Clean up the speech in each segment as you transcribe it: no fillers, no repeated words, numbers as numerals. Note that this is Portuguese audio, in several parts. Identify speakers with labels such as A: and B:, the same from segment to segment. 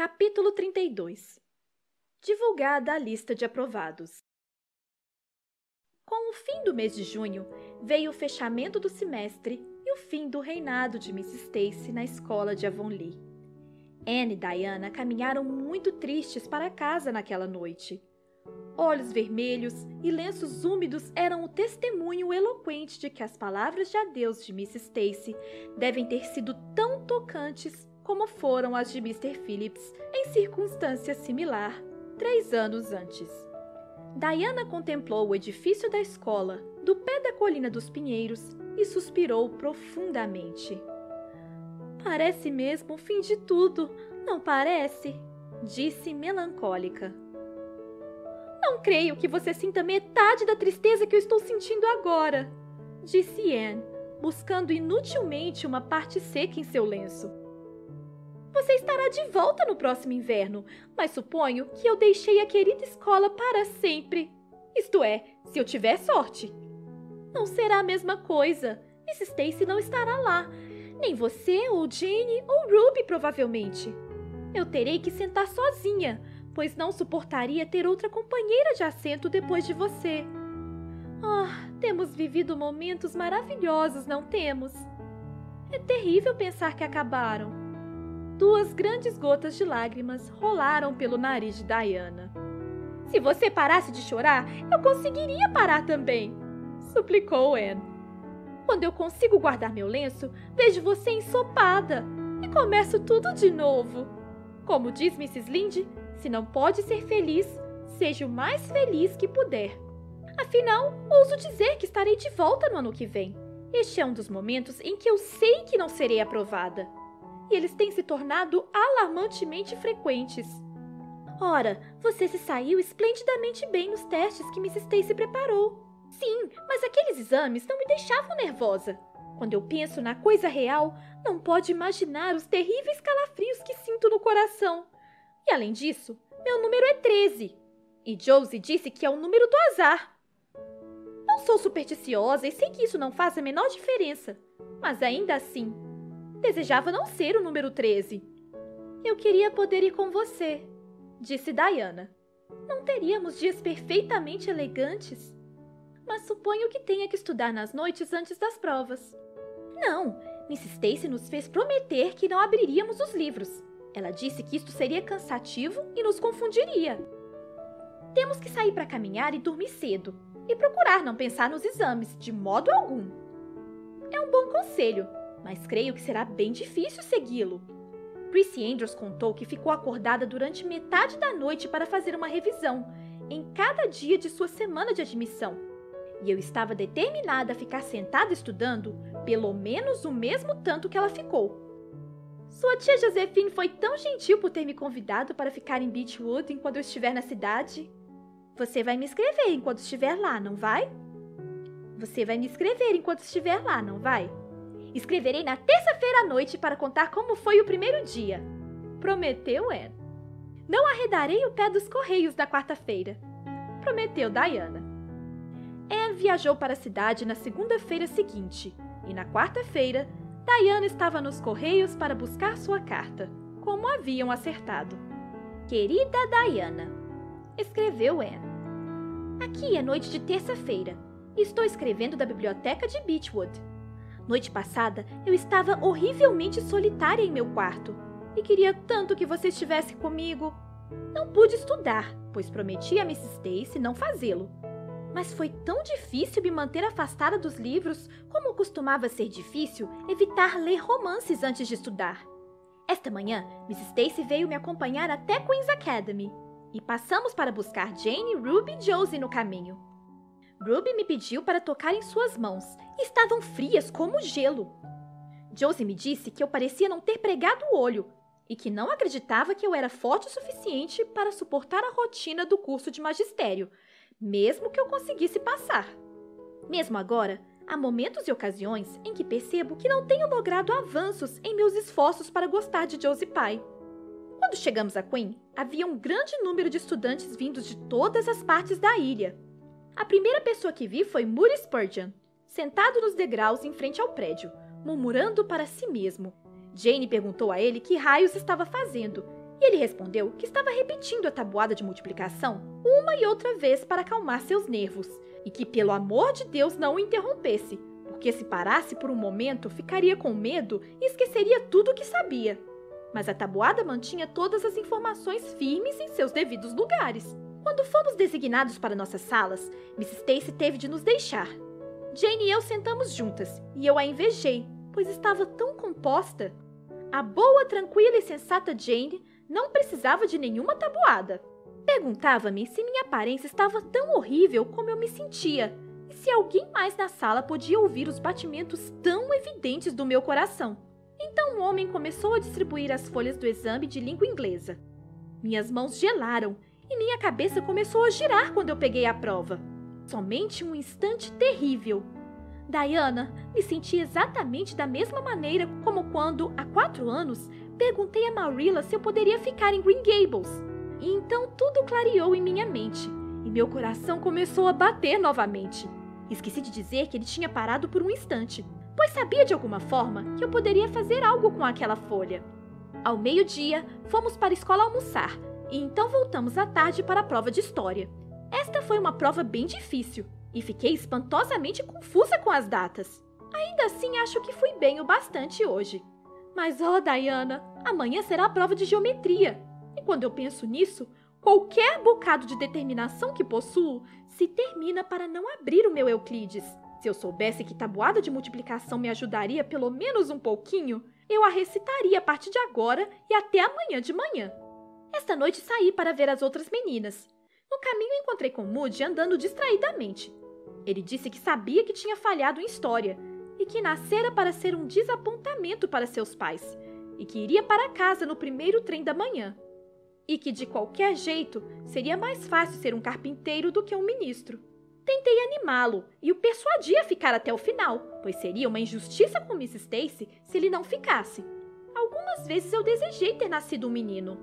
A: Capítulo 32. Divulgada a lista de aprovados. Com o fim do mês de junho, veio o fechamento do semestre e o fim do reinado de Miss Stacy na escola de Avonlea. Anne e Diana caminharam muito tristes para casa naquela noite. Olhos vermelhos e lenços úmidos eram o testemunho eloquente de que as palavras de adeus de Miss Stacy devem ter sido tão tocantes como foram as de Mr. Phillips em circunstância similar, 3 anos antes. Diana contemplou o edifício da escola, do pé da colina dos Pinheiros, e suspirou profundamente. "Parece mesmo o fim de tudo, não parece?" disse melancólica. "Não creio que você sinta metade da tristeza que eu estou sentindo agora", disse Anne, buscando inutilmente uma parte seca em seu lenço. "Você estará de volta no próximo inverno, mas suponho que eu deixei a querida escola para sempre. Isto é, se eu tiver sorte. Não será a mesma coisa. Miss Stacy não estará lá. Nem você, ou Jane, ou Ruby, provavelmente. Eu terei que sentar sozinha, pois não suportaria ter outra companheira de assento depois de você. Temos vivido momentos maravilhosos, não temos? É terrível pensar que acabaram." 2 grandes gotas de lágrimas rolaram pelo nariz de Diana. "Se você parasse de chorar, eu conseguiria parar também", suplicou Anne. "Quando eu consigo guardar meu lenço, vejo você ensopada e começo tudo de novo. Como diz Mrs. Lynde, se não pode ser feliz, seja o mais feliz que puder. Afinal, ouso dizer que estarei de volta no ano que vem. Este é um dos momentos em que eu sei que não serei aprovada. E eles têm se tornado alarmantemente frequentes. Ora, você se saiu esplendidamente bem nos testes que Miss Stacy preparou. Sim, mas aqueles exames não me deixavam nervosa. Quando eu penso na coisa real, não pode imaginar os terríveis calafrios que sinto no coração. E além disso, meu número é 13. E Josie disse que é o número do azar. Não sou supersticiosa e sei que isso não faz a menor diferença. Mas ainda assim, desejava não ser o número 13. "Eu queria poder ir com você", disse Diana. "Não teríamos dias perfeitamente elegantes? Mas suponho que tenha que estudar nas noites antes das provas." "Não, Miss Stacy nos fez prometer que não abriríamos os livros. Ela disse que isto seria cansativo e nos confundiria. Temos que sair para caminhar e dormir cedo, e procurar não pensar nos exames, de modo algum. É um bom conselho, mas creio que será bem difícil segui-lo." Prissy Andrews contou que ficou acordada durante metade da noite para fazer uma revisão, em cada dia de sua semana de admissão. E eu estava determinada a ficar sentada estudando, pelo menos o mesmo tanto que ela ficou. Sua tia Josephine foi tão gentil por ter me convidado para ficar em Beechwood enquanto eu estiver na cidade. Você vai me escrever enquanto estiver lá, não vai? Você vai me escrever enquanto estiver lá, não vai? "Escreverei na terça-feira à noite para contar como foi o primeiro dia", prometeu Anne. "Não arredarei o pé dos correios na quarta-feira", prometeu Diana. Anne viajou para a cidade na segunda-feira seguinte, e na quarta-feira, Diana estava nos correios para buscar sua carta, como haviam acertado. "Querida Diana", escreveu Anne. "Aqui é noite de terça-feira, e estou escrevendo da biblioteca de Beechwood. Noite passada, eu estava horrivelmente solitária em meu quarto e queria tanto que você estivesse comigo. Não pude estudar, pois prometi a Miss Stacy não fazê-lo. Mas foi tão difícil me manter afastada dos livros como costumava ser difícil evitar ler romances antes de estudar. Esta manhã, Miss Stacy veio me acompanhar até Queen's Academy e passamos para buscar Jane, Ruby e Josie no caminho. Ruby me pediu para tocar em suas mãos e estavam frias como gelo. Josie me disse que eu parecia não ter pregado o olho e que não acreditava que eu era forte o suficiente para suportar a rotina do curso de magistério, mesmo que eu conseguisse passar. Mesmo agora, há momentos e ocasiões em que percebo que não tenho logrado avanços em meus esforços para gostar de Josie Pye. Quando chegamos a Queen, havia um grande número de estudantes vindos de todas as partes da ilha. A primeira pessoa que vi foi Moody Spurgeon, sentado nos degraus em frente ao prédio, murmurando para si mesmo. Jane perguntou a ele que raios estava fazendo, E ele respondeu que estava repetindo a tabuada de multiplicação uma e outra vez para acalmar seus nervos, e que, pelo amor de Deus, não o interrompesse, porque se parasse por um momento, ficaria com medo e esqueceria tudo o que sabia. Mas a tabuada mantinha todas as informações firmes em seus devidos lugares. Quando fomos designados para nossas salas, Miss Stacy teve de nos deixar. Jane e eu sentamos juntas, e eu a invejei, pois estava tão composta. A boa, tranquila e sensata Jane não precisava de nenhuma tabuada. Perguntava-me se minha aparência estava tão horrível como eu me sentia, e se alguém mais na sala podia ouvir os batimentos tão evidentes do meu coração. Então o homem começou a distribuir as folhas do exame de língua inglesa. Minhas mãos gelaram e minha cabeça começou a girar quando eu peguei a prova. Somente um instante terrível. Diana, me senti exatamente da mesma maneira como quando, há 4 anos, perguntei a Marilla se eu poderia ficar em Green Gables. E então tudo clareou em minha mente, e meu coração começou a bater novamente. Esqueci de dizer que ele tinha parado por um instante, pois sabia de alguma forma que eu poderia fazer algo com aquela folha. Ao meio-dia, fomos para a escola almoçar, e então voltamos à tarde para a prova de história. Esta foi uma prova bem difícil, e fiquei espantosamente confusa com as datas. Ainda assim, acho que fui bem o bastante hoje. Mas, Diana, amanhã será a prova de geometria. E quando eu penso nisso, qualquer bocado de determinação que possuo se termina para não abrir o meu Euclides. Se eu soubesse que tabuada de multiplicação me ajudaria pelo menos um pouquinho, eu a recitaria a partir de agora e até amanhã de manhã. Esta noite saí para ver as outras meninas. No caminho encontrei com Moody andando distraidamente. Ele disse que sabia que tinha falhado em história e que nascera para ser um desapontamento para seus pais e que iria para casa no primeiro trem da manhã. E que, de qualquer jeito, seria mais fácil ser um carpinteiro do que um ministro. Tentei animá-lo e o persuadi a ficar até o final, pois seria uma injustiça com Miss Stacy se ele não ficasse. Algumas vezes eu desejei ter nascido um menino.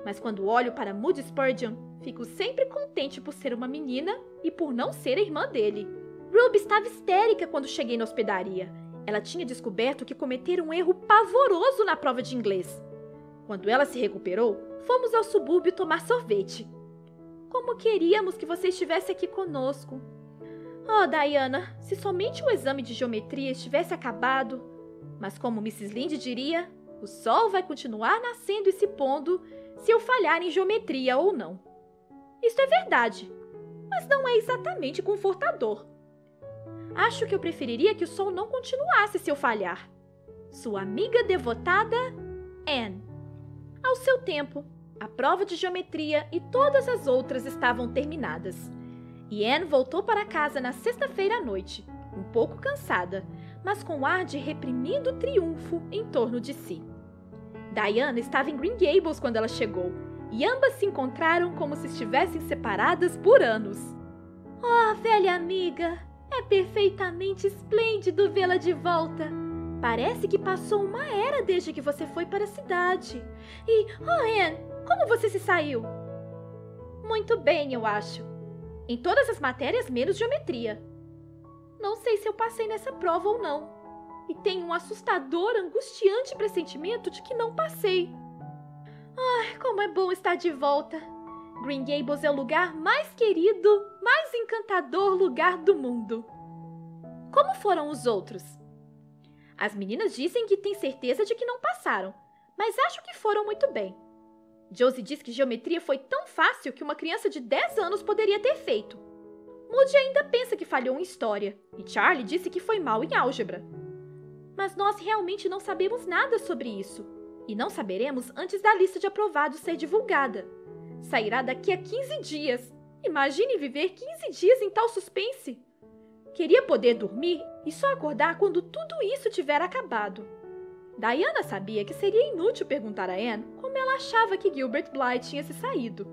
A: Mas quando olho para Moody Spurgeon, fico sempre contente por ser uma menina e por não ser a irmã dele. Ruby estava histérica quando cheguei na hospedaria. Ela tinha descoberto que cometera um erro pavoroso na prova de inglês. Quando ela se recuperou, fomos ao subúrbio tomar sorvete. Como queríamos que você estivesse aqui conosco. Diana, se somente o exame de geometria estivesse acabado. Mas como Mrs. Lynde diria, o sol vai continuar nascendo e se pondo se eu falhar em geometria ou não. Isto é verdade, mas não é exatamente confortador. Acho que eu preferiria que o sol não continuasse se eu falhar. Sua amiga devotada, Anne. Ao seu tempo, a prova de geometria e todas as outras estavam terminadas. E Anne voltou para casa na sexta-feira à noite, um pouco cansada, mas com ar de reprimido triunfo em torno de si. Diana estava em Green Gables quando ela chegou, e ambas se encontraram como se estivessem separadas por anos. Velha amiga, é perfeitamente esplêndido vê-la de volta. Parece que passou uma era desde que você foi para a cidade. E, Anne, como você se saiu? Muito bem, eu acho. Em todas as matérias, menos geometria. Não sei se eu passei nessa prova ou não. E tenho um assustador, angustiante pressentimento de que não passei. Como é bom estar de volta. Green Gables é o lugar mais querido, mais encantador lugar do mundo. Como foram os outros? As meninas dizem que têm certeza de que não passaram, mas acho que foram muito bem. Josie diz que geometria foi tão fácil que uma criança de 10 anos poderia ter feito. Moody ainda pensa que falhou em história, e Charlie disse que foi mal em álgebra. Mas nós realmente não sabemos nada sobre isso, e não saberemos antes da lista de aprovados ser divulgada. Sairá daqui a 15 dias. Imagine viver 15 dias em tal suspense. Queria poder dormir e só acordar quando tudo isso tiver acabado. Diana sabia que seria inútil perguntar a Anne como ela achava que Gilbert Blythe tinha se saído.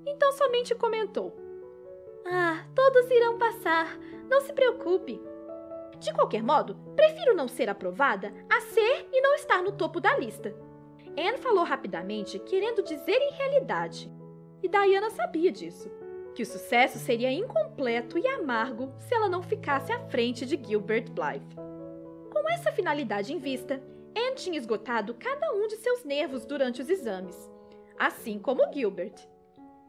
A: Então somente comentou: todos irão passar, não se preocupe. De qualquer modo, prefiro não ser aprovada a ser e não estar no topo da lista. Anne falou rapidamente, querendo dizer em realidade. E Diana sabia disso, que o sucesso seria incompleto e amargo se ela não ficasse à frente de Gilbert Blythe. Com essa finalidade em vista, Anne tinha esgotado cada um de seus nervos durante os exames. assim como Gilbert.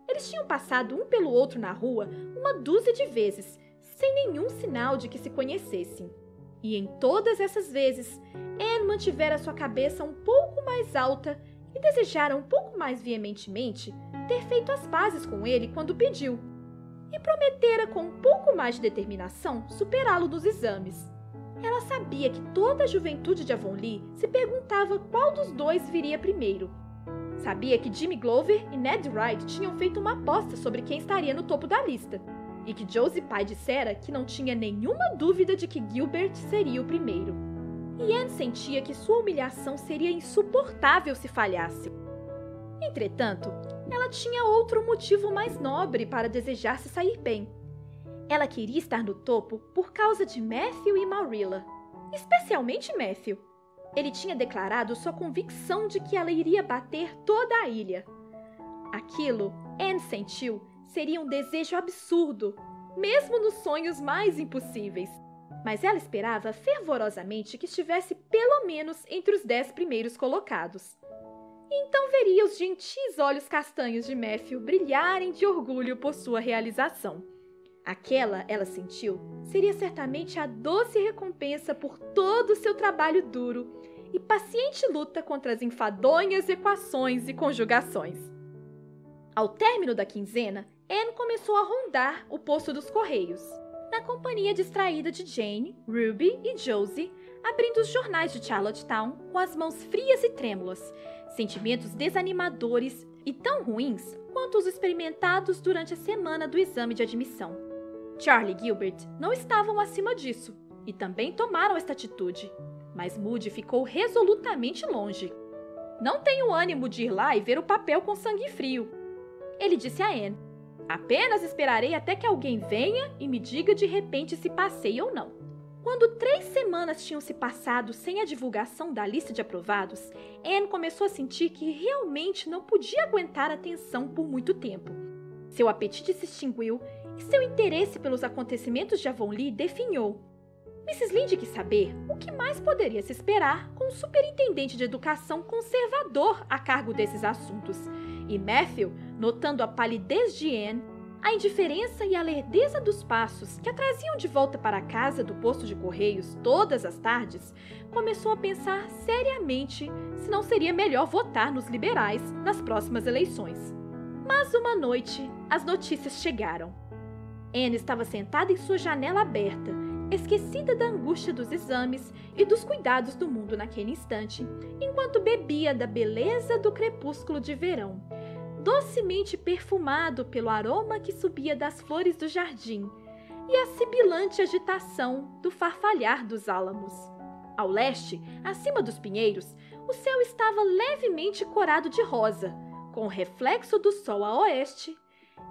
A: Eles tinham passado um pelo outro na rua uma dúzia de vezes, sem nenhum sinal de que se conhecessem. E em todas essas vezes, Anne mantivera sua cabeça um pouco mais alta e desejara um pouco mais veementemente ter feito as pazes com ele quando pediu, e prometera com um pouco mais de determinação superá-lo nos exames. Ela sabia que toda a juventude de Avonlea se perguntava qual dos dois viria primeiro. Sabia que Jimmy Glover e Ned Wright tinham feito uma aposta sobre quem estaria no topo da lista, e que Josie Pye dissera que não tinha nenhuma dúvida de que Gilbert seria o primeiro. E Anne sentia que sua humilhação seria insuportável se falhasse. Entretanto, ela tinha outro motivo mais nobre para desejar se sair bem. Ela queria estar no topo por causa de Matthew e Marilla, especialmente Matthew. Ele tinha declarado sua convicção de que ela iria bater toda a ilha. Aquilo, Anne sentiu, seria um desejo absurdo, mesmo nos sonhos mais impossíveis. Mas ela esperava fervorosamente que estivesse pelo menos entre os 10 primeiros colocados. E então veria os gentis olhos castanhos de Matthew brilharem de orgulho por sua realização. Aquela, ela sentiu, seria certamente a doce recompensa por todo o seu trabalho duro e paciente luta contra as enfadonhas equações e conjugações. Ao término da quinzena, Anne começou a rondar o posto dos Correios, na companhia distraída de Jane, Ruby e Josie, abrindo os jornais de Charlottetown com as mãos frias e trêmulas, sentimentos desanimadores e tão ruins quanto os experimentados durante a semana do exame de admissão. Charlie e Gilbert não estavam acima disso e também tomaram esta atitude, mas Moody ficou resolutamente longe. Não tenho ânimo de ir lá e ver o papel com sangue frio. Ele disse a Anne: apenas esperarei até que alguém venha e me diga de repente se passei ou não. Quando 3 semanas tinham se passado sem a divulgação da lista de aprovados, Anne começou a sentir que realmente não podia aguentar a tensão por muito tempo. Seu apetite se extinguiu e seu interesse pelos acontecimentos de Avonlea definhou. Mrs. Lynde quis saber o que mais poderia se esperar com um superintendente de educação conservador a cargo desses assuntos, e Matthew, notando a palidez de Anne, a indiferença e a lerdeza dos passos que a traziam de volta para a casa do posto de correios todas as tardes, começou a pensar seriamente se não seria melhor votar nos liberais nas próximas eleições. Mas uma noite, as notícias chegaram. Anne estava sentada em sua janela aberta, esquecida da angústia dos exames e dos cuidados do mundo naquele instante, enquanto bebia da beleza do crepúsculo de verão, docemente perfumado pelo aroma que subia das flores do jardim e a sibilante agitação do farfalhar dos álamos. Ao leste, acima dos pinheiros, o céu estava levemente corado de rosa, com o reflexo do sol a oeste,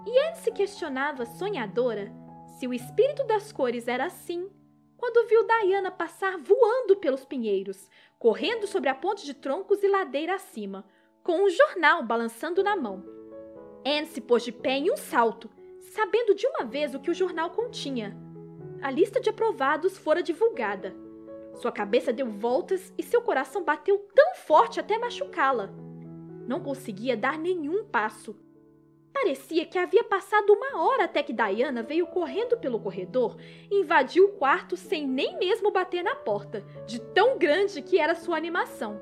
A: e Anne se questionava sonhadora se o espírito das cores era assim quando viu Diana passar voando pelos pinheiros, correndo sobre a ponte de troncos e ladeira acima, com um jornal balançando na mão. Anne se pôs de pé em um salto, sabendo de uma vez o que o jornal continha. A lista de aprovados fora divulgada. Sua cabeça deu voltas e seu coração bateu tão forte até machucá-la. Não conseguia dar nenhum passo. Parecia que havia passado 1 hora até que Diana veio correndo pelo corredor e invadiu o quarto sem nem mesmo bater na porta, de tão grande que era sua animação.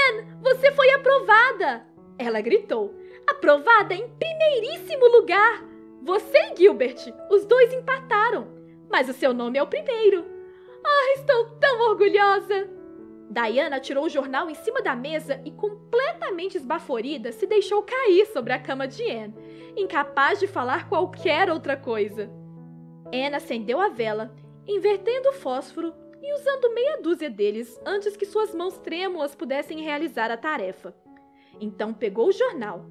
A: "Anne, você foi aprovada!" Ela gritou. "Aprovada em primeiríssimo lugar! Você e Gilbert, os dois empataram, mas o seu nome é o primeiro. Ah, estou tão orgulhosa!" Diana tirou o jornal em cima da mesa e, completamente esbaforida, se deixou cair sobre a cama de Anne, incapaz de falar qualquer outra coisa. Anne acendeu a vela, invertendo o fósforo e usando meia dúzia deles antes que suas mãos trêmulas pudessem realizar a tarefa. Então pegou o jornal.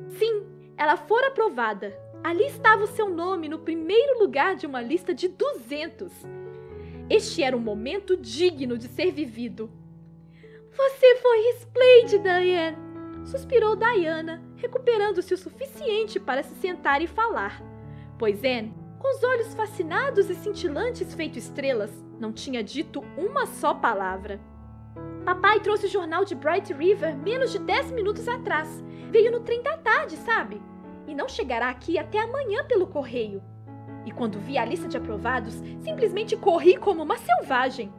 A: Sim, ela fora aprovada. Ali estava o seu nome no primeiro lugar de uma lista de 200. Este era um momento digno de ser vivido. "Você foi esplêndida, Anne!" suspirou Diana, recuperando-se o suficiente para se sentar e falar, pois Anne, com os olhos fascinados e cintilantes feito estrelas, não tinha dito uma só palavra. "Papai trouxe o jornal de Bright River menos de 10 minutos atrás. Veio no trem da tarde, sabe? E não chegará aqui até amanhã pelo correio. E quando vi a lista de aprovados, simplesmente corri como uma selvagem.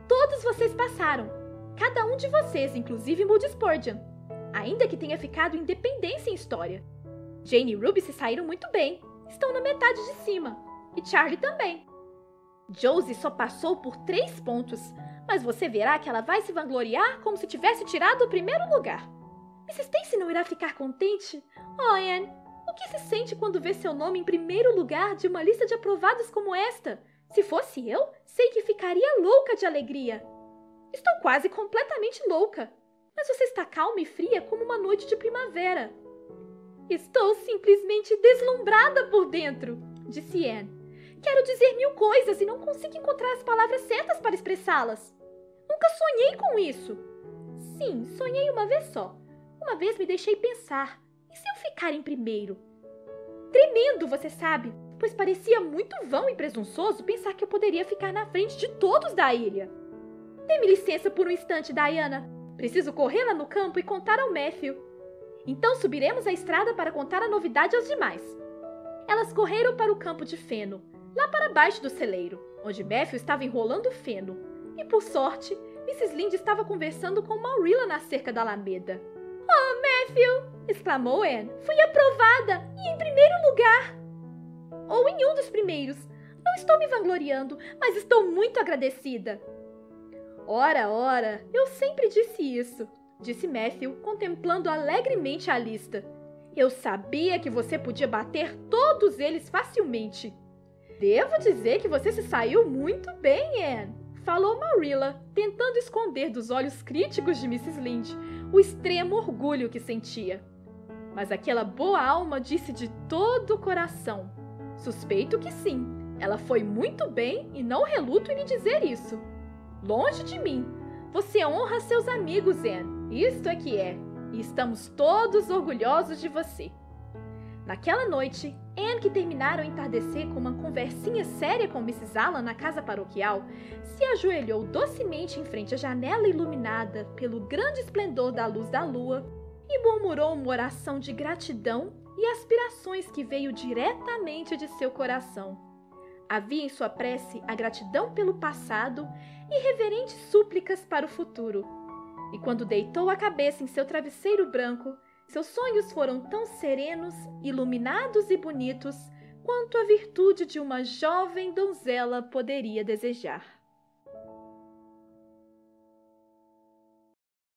A: Todos vocês passaram. Cada um de vocês, inclusive Moody Spurgeon. Ainda que tenha ficado independência em história. Jane e Ruby se saíram muito bem. Estão na metade de cima. E Charlie também. Josie só passou por 3 pontos. Mas você verá que ela vai se vangloriar como se tivesse tirado o primeiro lugar. Mrs. Stacy não irá ficar contente? Oh, Anne, o que se sente quando vê seu nome em primeiro lugar de uma lista de aprovados como esta? Se fosse eu, sei que ficaria louca de alegria. Estou quase completamente louca. Mas você está calma e fria como uma noite de primavera. Estou simplesmente deslumbrada por dentro, disse Anne. Quero dizer 1000 coisas e não consigo encontrar as palavras certas para expressá-las. Nunca sonhei com isso. Sim, sonhei uma vez só. Uma vez me deixei pensar. E se eu ficar em primeiro? Tremendo, você sabe, pois parecia muito vão e presunçoso pensar que eu poderia ficar na frente de todos da ilha. Dê-me licença por um instante, Diana. Preciso correr lá no campo e contar ao Matthew. Então subiremos a estrada para contar a novidade aos demais. Elas correram para o campo de feno, lá para baixo do celeiro, onde Matthew estava enrolando o feno. E por sorte, Mrs. Lynde estava conversando com Marilla na cerca da alameda. Oh, Matthew! Exclamou Anne. Fui aprovada! E em primeiro lugar! Ou em um dos primeiros. Não estou me vangloriando, mas estou muito agradecida. Ora, ora, eu sempre disse isso, disse Matthew, contemplando alegremente a lista. Eu sabia que você podia bater todos eles facilmente. Devo dizer que você se saiu muito bem, Anne, falou Marilla, tentando esconder dos olhos críticos de Mrs. Lynde o extremo orgulho que sentia. Mas aquela boa alma disse de todo o coração. Suspeito que sim, ela foi muito bem e não reluto em lhe dizer isso. Longe de mim. Você honra seus amigos, Anne. Isto é que é. E estamos todos orgulhosos de você. Naquela noite, Anne, que terminara o entardecer com uma conversinha séria com Mrs. Allan na casa paroquial, se ajoelhou docemente em frente à janela iluminada pelo grande esplendor da luz da lua e murmurou uma oração de gratidão e aspirações que veio diretamente de seu coração. Havia em sua prece a gratidão pelo passado e reverentes súplicas para o futuro. E quando deitou a cabeça em seu travesseiro branco, seus sonhos foram tão serenos, iluminados e bonitos quanto a virtude de uma jovem donzela poderia desejar.